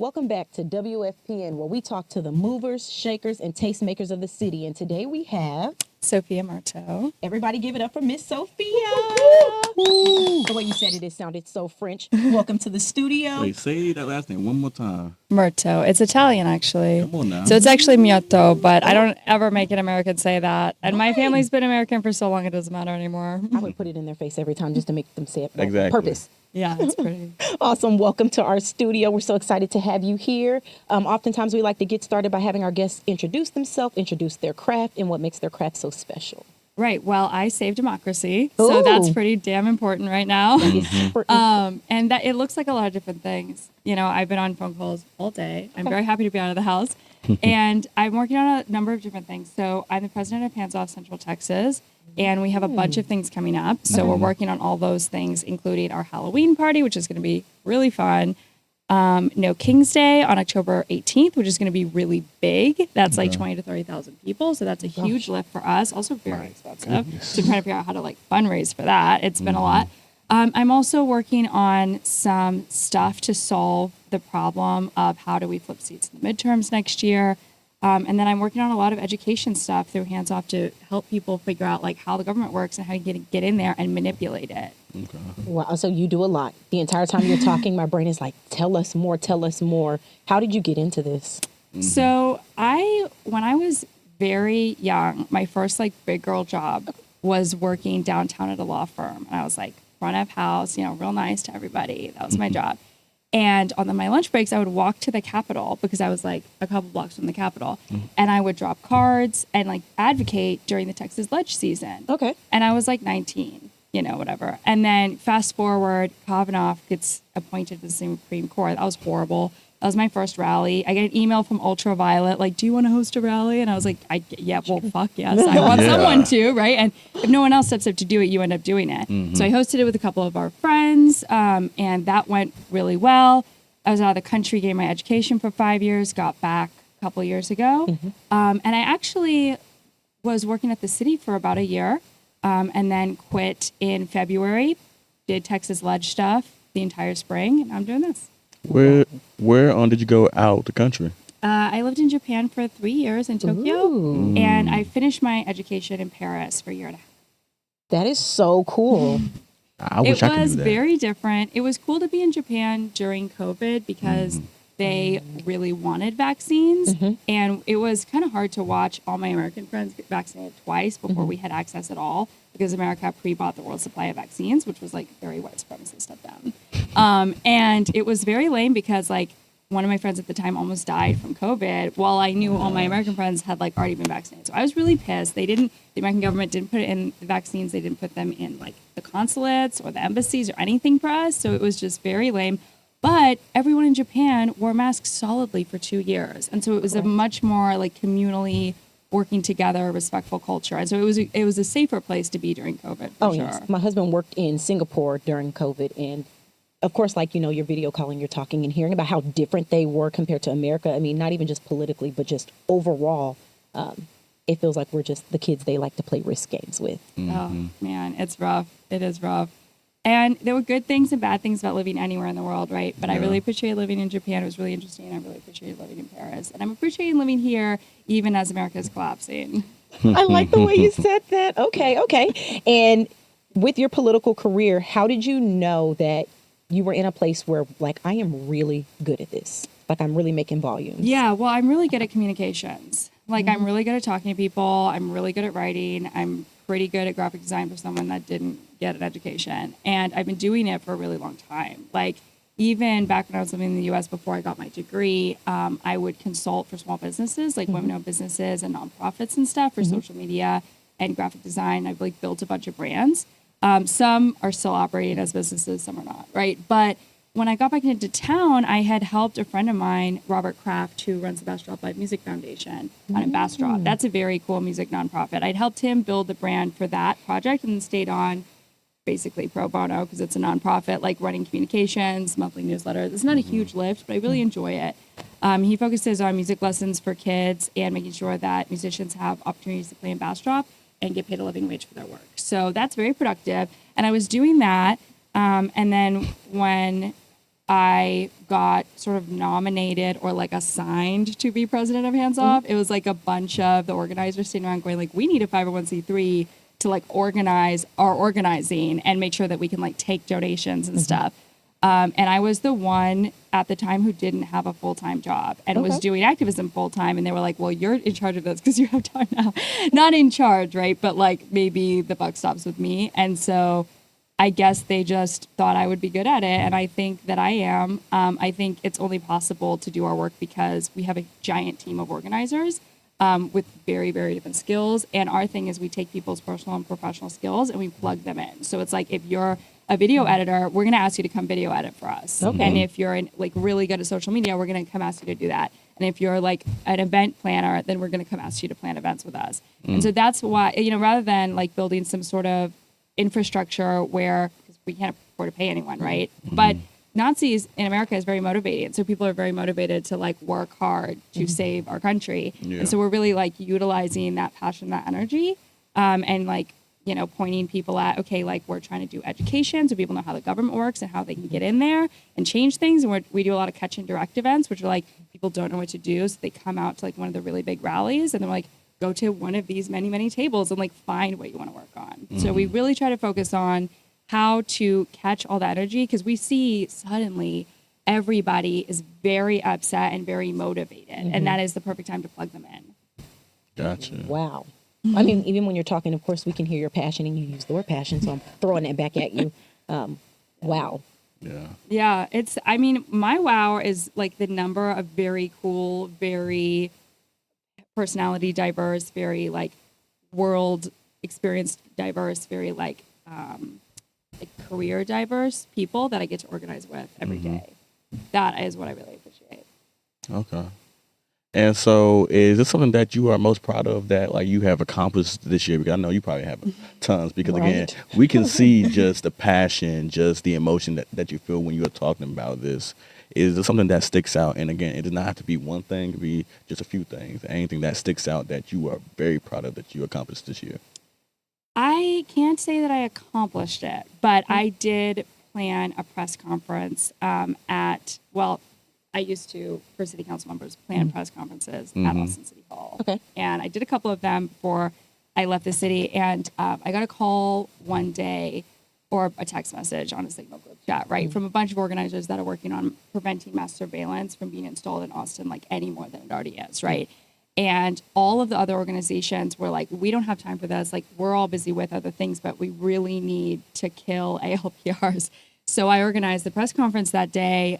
Welcome back to WFPN, where we talk to the movers, shakers, and tastemakers of the city. And today we have Sophia Marteau. everybody give it up for Miss Sophia. The way you said it sounded so French. Welcome to the studio. Wait, say that last name one more time. Marteau. It's Italian, actually. Come on now. So it's actually Miotto, but I don't ever make an American say that. And my family's been American for so long, it doesn't matter anymore. I would put it in their face every time just to make them say it. Exactly. Purpose. Yeah, it's pretty. Awesome. Welcome to our studio. We're so excited to have you here. Oftentimes we like to get started by having our guests introduce themselves, introduce their craft, and what makes their craft so special. Right. Well, I save democracy, so that's pretty damn important right now. And that it looks like a lot of different things. You know, I've been on phone calls all day. I'm very happy to be out of the house. And I'm working on a number of different things. So I'm the president of Hands Off Central Texas, and we have a bunch of things coming up. So we're working on all those things, including our Halloween party, which is going to be really fun. No King's Day on October 18th, which is going to be really big. That's like 20 to 30,000 people. So that's a huge lift for us. Also very expensive. So trying to figure out how to like fundraise for that. It's been a lot. I'm also working on some stuff to solve the problem of how do we flip seats in the midterms next year. And then I'm working on a lot of education stuff through Hands Off to help people figure out like how the government works and how you get in there and manipulate it. Okay. Wow, so you do a lot. The entire time you're talking, my brain is like, tell us more, tell us more. How did you get into this? So when I was very young, my first like big girl job was working downtown at a law firm. And I was like front of house, you know, real nice to everybody. That was my job. And on my lunch breaks, I would walk to the Capitol because I was like a couple blocks from the Capitol. And I would drop cards and like advocate during the Texas ledge season. Okay. And I was like 19, you know, whatever. And then fast forward, Kavanaugh gets appointed to the Supreme Court. That was horrible. That was my first rally. I get an email from Ultraviolet, like, do you want to host a rally? And I was like, yeah, well, fuck yes. I want someone to, right? And if no one else steps up to do it, you end up doing it. So I hosted it with a couple of our friends, and that went really well. I was out of the country, getting my education for 5 years, got back a couple of years ago. And I actually was working at the city for about a year, and then quit in February, did Texas Ledge stuff the entire spring, and I'm doing this. Where did you go out the country? I lived in Japan for 3 years in Tokyo, and I finished my education in Paris for a year and a half. That is so cool. I wish I could do that. It was very different. It was cool to be in Japan during COVID because they really wanted vaccines, and it was kind of hard to watch all my American friends get vaccinated twice before we had access at all, because America pre-bought the world supply of vaccines, which was like very white supremacist of them. And it was very lame because like one of my friends at the time almost died from COVID while I knew all my American friends had like already been vaccinated. So I was really pissed. The American government didn't put it in the vaccines. They didn't put them in like the consulates or the embassies or anything for us. So it was just very lame. But everyone in Japan wore masks solidly for 2 years. And so it was a much more like communally working together, respectful culture. And so it was a safer place to be during COVID, for sure. Yes. My husband worked in Singapore during COVID, and of course, like, you know, you're video calling, you're talking and hearing about how different they were compared to America. I mean, not even just politically, but just overall. It feels like we're just the kids they like to play risk games with. Oh, man, it's rough. It is rough. And there were good things and bad things about living anywhere in the world, right? But I really appreciated living in Japan. It was really interesting. I really appreciated living in Paris. And I'm appreciating living here even as America is collapsing. I like the way you said that. Okay. And with your political career, how did you know that you were in a place where, like, I am really good at this? Like, I'm really making volumes. Yeah, well, I'm really good at communications. Like, I'm really good at talking to people. I'm really good at writing. I'm pretty good at graphic design for someone that didn't get an education. And I've been doing it for a really long time. Like, even back when I was living in the U.S. before I got my degree, I would consult for small businesses, like women-owned businesses and nonprofits and stuff for social media and graphic design. I've like built a bunch of brands. Some are still operating as businesses, some are not, right? But when I got back into town, I had helped a friend of mine, Robert Kraft, who runs the Bastrop Live Music Foundation out in Bastrop. That's a very cool music nonprofit. I'd helped him build the brand for that project and then stayed on basically pro bono because it's a nonprofit, like running communications, monthly newsletter. It's not a huge lift, but I really enjoy it. He focuses on music lessons for kids and making sure that musicians have opportunities to play in Bastrop and get paid a living wage for their work. So that's very productive. And I was doing that. And then when I got sort of nominated or like assigned to be president of Hands Off. It was like a bunch of the organizers sitting around going like, we need a 501c3 to like organize our organizing and make sure that we can like take donations and stuff. And I was the one at the time who didn't have a full-time job and was doing activism full-time. And they were like, well, you're in charge of this because you have time now. Not in charge, right? But like maybe the buck stops with me. And so I guess they just thought I would be good at it. And I think that I am. I think it's only possible to do our work because we have a giant team of organizers with very, very different skills. And our thing is we take people's personal and professional skills and we plug them in. So it's like if you're a video editor, we're going to ask you to come video edit for us. Okay. And if you're like really good at social media, we're going to come ask you to do that. And if you're like an event planner, then we're going to come ask you to plan events with us. And so that's why, you know, rather than like building some sort of infrastructure where, because we can't afford to pay anyone, right? But Nazis in America is very motivated. So people are very motivated to like work hard to save our country. And so we're really like utilizing that passion, that energy, and like, you know, pointing people at, okay, like we're trying to do education so people know how the government works and how they can get in there and change things. And we do a lot of catch and direct events, which are like people don't know what to do. So they come out to like one of the really big rallies and they're like, go to one of these many, many tables and like find what you want to work on. So we really try to focus on how to catch all that energy because we see suddenly everybody is very upset and very motivated. And that is the perfect time to plug them in. Gotcha. Wow. I mean, even when you're talking, of course, we can hear your passion and you use the word passion. So I'm throwing that back at you. Wow. Yeah. Yeah. I mean, my wow is like the number of very cool, very personality diverse, very like world experience diverse, very like career diverse people that I get to organize with every day. That is what I really appreciate. Okay. And so is this something that you are most proud of that like you have accomplished this year? Because I know you probably have tons because again, we can see just the passion, just the emotion that you feel when you are talking about this. Is there something that sticks out? And again, it does not have to be one thing, it could be just a few things. Anything that sticks out that you are very proud of that you accomplished this year? I can't say that I accomplished it, but I did plan a press conference I used to, for city council members, plan press conferences at Austin City Hall. Okay. And I did a couple of them before I left the city. And I got a call one day or a text message on a Signal group chat, right, from a bunch of organizers that are working on preventing mass surveillance from being installed in Austin like any more than it already is, right? And all of the other organizations were like, we don't have time for this. Like, we're all busy with other things, but we really need to kill ALPRs. So I organized the press conference that day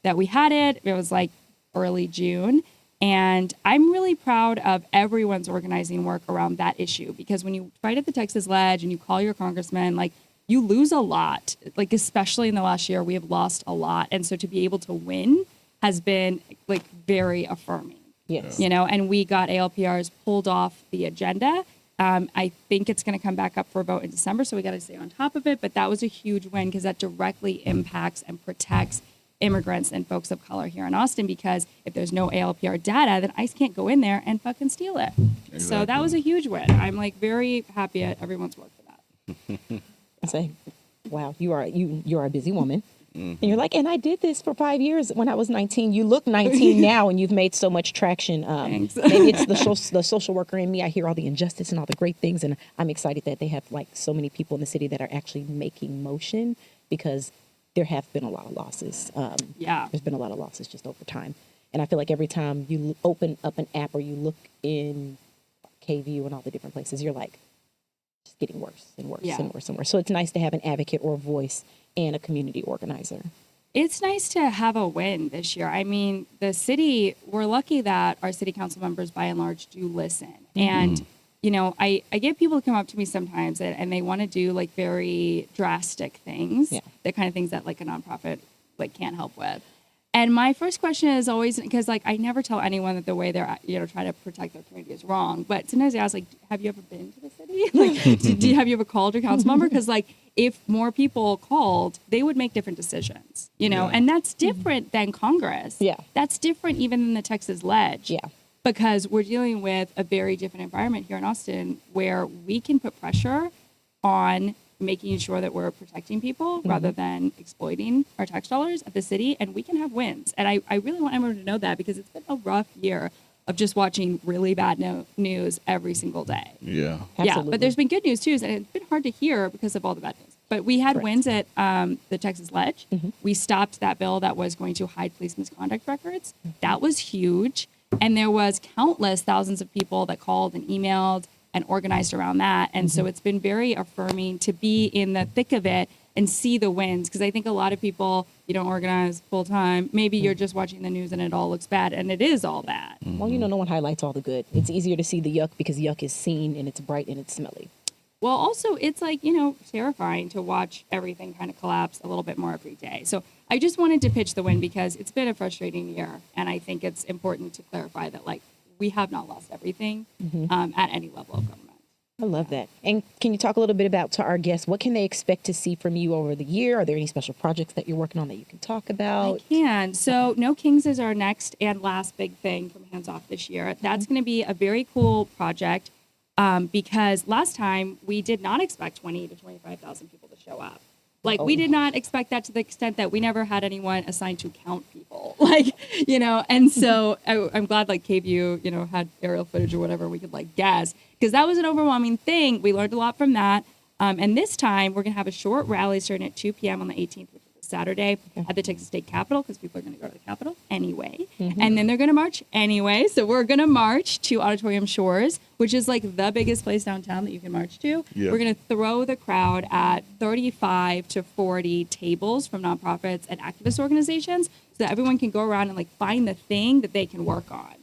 that we had it. It was like early June. And I'm really proud of everyone's organizing work around that issue because when you fight at the Texas Ledge and you call your congressman, like, you lose a lot, like, especially in the last year, we have lost a lot. And so to be able to win has been like very affirming. Yes. You know, and we got ALPRs pulled off the agenda. I think it's going to come back up for a vote in December. So we got to stay on top of it. But that was a huge win because that directly impacts and protects immigrants and folks of color here in Austin, because if there's no ALPR data, then ICE can't go in there and fucking steal it. Exactly. So that was a huge win. I'm like very happy at everyone's work for that. I say, wow, you are a busy woman. And you're like, and I did this for 5 years when I was 19. You look 19 now, and you've made so much traction. Thanks. Maybe it's the social worker in me. I hear all the injustice and all the great things, and I'm excited that they have like so many people in the city that are actually making motion, because there have been a lot of losses. There's been a lot of losses just over time. And I feel like every time you open up an app or you look in KView and all the different places, you're like, just getting worse and worse and worse and worse. So it's nice to have an advocate or a voice and a community organizer. It's nice to have a win this year. I mean, the city, we're lucky that our city council members by and large do listen. And, you know, I get people to come up to me sometimes and they want to do like very drastic things, the kind of things that like a nonprofit like can't help with. And my first question is always, because like I never tell anyone that the way they're, you know, trying to protect their community is wrong. But sometimes I ask, like, have you ever been to the city? Like, have you ever called your council member? Because like if more people called, they would make different decisions, you know, and that's different than Congress. Yeah. That's different even than the Texas Ledge. Yeah. Because we're dealing with a very different environment here in Austin where we can put pressure on making sure that we're protecting people rather than exploiting our tax dollars at the city, and we can have wins. And I really want everyone to know that, because it's been a rough year of just watching really bad news every single day. Yeah. Yeah, but there's been good news too, and it's been hard to hear because of all the bad news. But we had wins at the Texas Ledge. We stopped that bill that was going to hide police misconduct records. That was huge. And there was countless thousands of people that called and emailed and organized around that. And so it's been very affirming to be in the thick of it and see the wins. Because I think a lot of people, you don't organize full time. Maybe you're just watching the news and it all looks bad. And it is all bad. Well, no one highlights all the good. It's easier to see the yuck because yuck is seen and it's bright and it's smelly. Well, also, it's like, terrifying to watch everything kind of collapse a little bit more every day. So I just wanted to pitch the win because it's been a frustrating year. And I think it's important to clarify that, we have not lost everything at any level of government. I love that. And can you talk a little bit about, to our guests, what can they expect to see from you over the year? Are there any special projects that you're working on that you can talk about? I can. So No Kings is our next and last big thing from Hands Off this year. That's going to be a very cool project. Because last time we did not expect 20 to 25,000 people to show up. We did not expect that to the extent that we never had anyone assigned to count people. And so I'm glad KVU, had aerial footage or whatever we could guess, because that was an overwhelming thing. We learned a lot from that. And this time we're going to have a short rally starting at 2 p.m. on the 18th, which is a Saturday, at the Texas State Capitol, because people are going to go to the Capitol anyway. And then they're going to march anyway. So we're going to march to Auditorium Shores, which is the biggest place downtown that you can march to. Yeah. We're going to throw the crowd at 35 to 40 tables from nonprofits and activist organizations so that everyone can go around and find the thing that they can work on.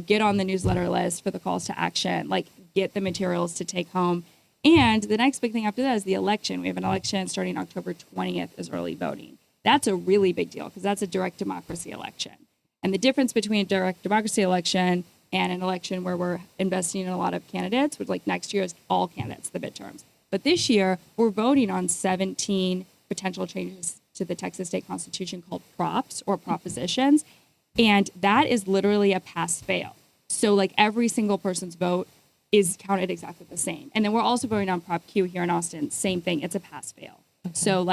Get on the newsletter list for the calls to action, get the materials to take home. And the next big thing after that is the election. We have an election starting October 20th as early voting. That's a really big deal because that's a direct democracy election. And the difference between a direct democracy election and an election where we're investing in a lot of candidates, which next year is all candidates, the midterms. But this year, we're voting on 17 potential changes to the Texas state constitution called props or propositions. And that is literally a pass-fail. So every single person's vote is counted exactly the same. And then we're also voting on Prop Q here in Austin. Same thing. It's a pass-fail. Okay. So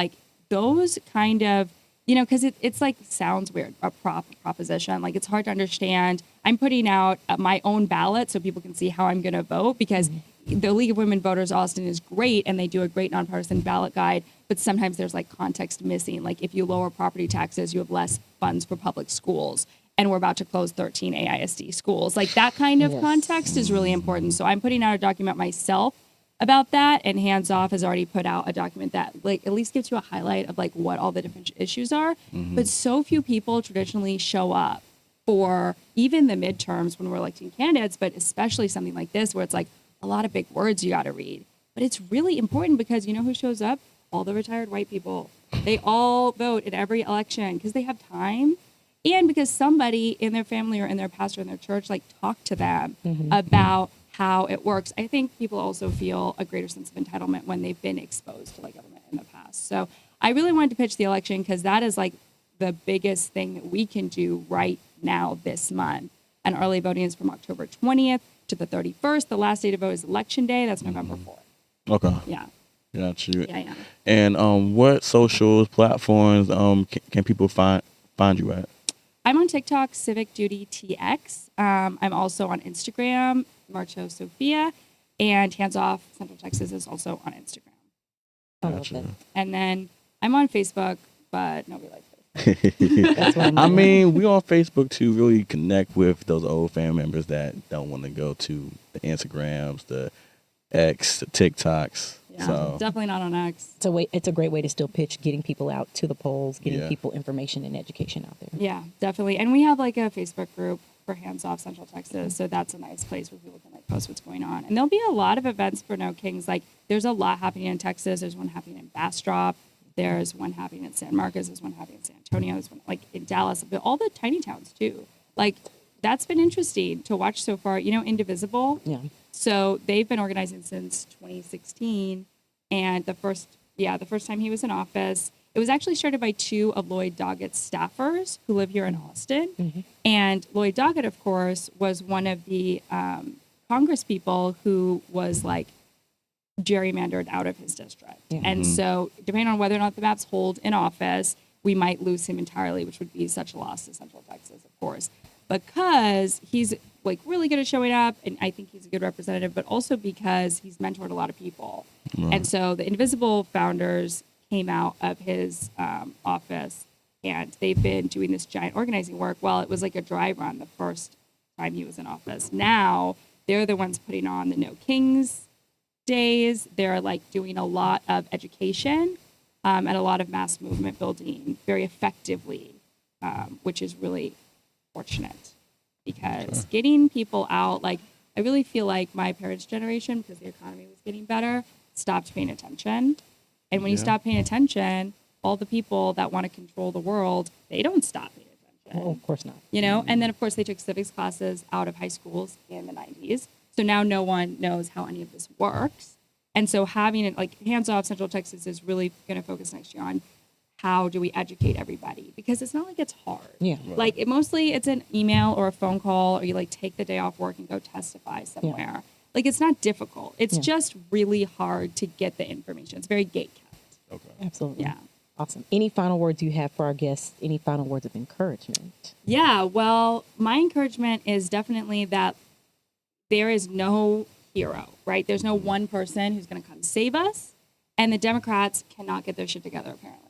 those kind of, because it's sounds weird, a proposition. It's hard to understand. I'm putting out my own ballot so people can see how I'm going to vote, because the League of Women Voters Austin is great and they do a great nonpartisan ballot guide, but sometimes there's context missing. If you lower property taxes, you have less funds for public schools. And we're about to close 13 AISD schools. That kind of context is really important. So I'm putting out a document myself about that, and Hands Off has already put out a document that at least gives you a highlight of what all the different issues are. But so few people traditionally show up for even the midterms when we're electing candidates, but especially something like this where it's a lot of big words you got to read. But it's really important because you know who shows up? All the retired white people. They all vote in every election because they have time. And because somebody in their family or in their pastor in their church talk to them about how it works. I think people also feel a greater sense of entitlement when they've been exposed to government in the past. So I really wanted to pitch the election because that is the biggest thing that we can do right now this month. And early voting is from October 20th to the 31st. The last day to vote is Election Day. That's November 4th. Okay. Yeah. Got you. Yeah. And what socials, platforms can people find you at? I'm on TikTok, Civic Duty TX. I'm also on Instagram, Marcho Sophia, and Hands Off Central Texas is also on Instagram. Gotcha. And then I'm on Facebook, but nobody likes Facebook. That's what I mean, we on Facebook to really connect with those old family members that don't want to go to the Instagrams, the X, the TikToks. Yeah, so definitely not on X. It's a great way to still pitch getting people out to the polls, getting people information and education out there. Yeah, definitely. And we have a Facebook group for Hands Off Central Texas, so that's a nice place where people can post what's going on. And there'll be a lot of events for No Kings. There's a lot happening in Texas. There's one happening in Bastrop. There's one happening in San Marcos. There's one happening in San Antonio. There's one in Dallas. But all the tiny towns too. That's been interesting to watch so far. Indivisible. Yeah. So they've been organizing since 2016, and the first time he was in office, it was actually started by two of Lloyd Doggett's staffers who live here in Austin. And Lloyd Doggett, of course, was one of the Congress people who was gerrymandered out of his district. Yeah. And so depending on whether or not the maps hold in office, we might lose him entirely, which would be such a loss to Central Texas, of course, because he's like really good at showing up, and I think he's a good representative, but also because he's mentored a lot of people. Right. And so the Invisible founders came out of his office, and they've been doing this giant organizing work. Well, it was like a dry run the first time he was in office. Now they're the ones putting on the No Kings days. They're like doing a lot of education and a lot of mass movement building very effectively, which is really fortunate because getting people out, like I really feel like my parents' generation, because the economy was getting better, stopped paying attention. And when you stop paying attention, all the people that want to control the world, they don't stop paying attention. Well, of course not. You know, and then of course they took civics classes out of high schools in the 90s. So now no one knows how any of this works. And so having it like hands off Central Texas is really going to focus next year on how do we educate everybody, because it's not like it's hard. Yeah. Right. Like mostly it's an email or a phone call, or you like take the day off work and go testify somewhere. Like it's not difficult. It's just really hard to get the information. It's very gate kept. Okay. Absolutely. Yeah. Awesome. Any final words you have for our guests? Any final words of encouragement? Yeah, well, my encouragement is definitely that there is no hero, right? There's no one person who's going to come save us, and the Democrats cannot get their shit together, apparently.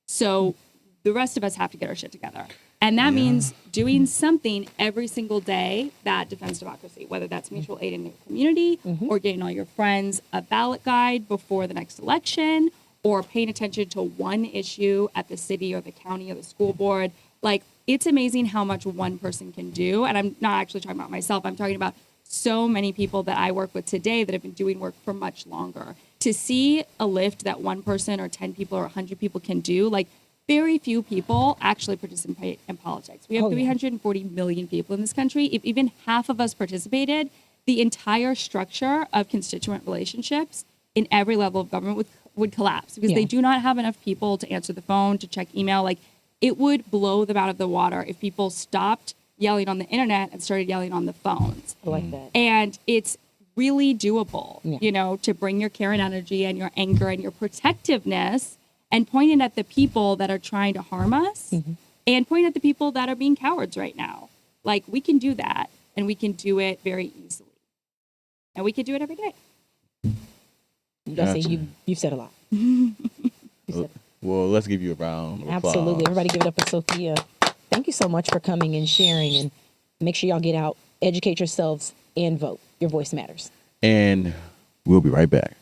So the rest of us have to get our shit together. And that means doing something every single day that defends democracy, whether that's mutual aid in your community or getting all your friends a ballot guide before the next election, or paying attention to one issue at the city or the county or the school board. Like, it's amazing how much one person can do. And I'm not actually talking about myself. I'm talking about so many people that I work with today that have been doing work for much longer. To see a lift that one person or 10 people or 100 people can do, like, very few people actually participate in politics. We have 340 million people in this country. If even half of us participated, the entire structure of constituent relationships in every level of government would collapse, because they do not have enough people to answer the phone, to check email. Like, it would blow them out of the water if people stopped yelling on the internet and started yelling on the phones. I like that. And it's really doable, you know, to bring your care and energy and your anger and your protectiveness and point it at the people that are trying to harm us and point at the people that are being cowards right now. Like, we can do that, and we can do it very easily. And we can do it every day. You gotta say you've said a lot. You said Well, let's give you a round of applause. absolutely. Everybody give it up for Sophia. Thank you so much for coming and sharing, and make sure y'all get out, educate yourselves, and vote. Your voice matters. And we'll be right back.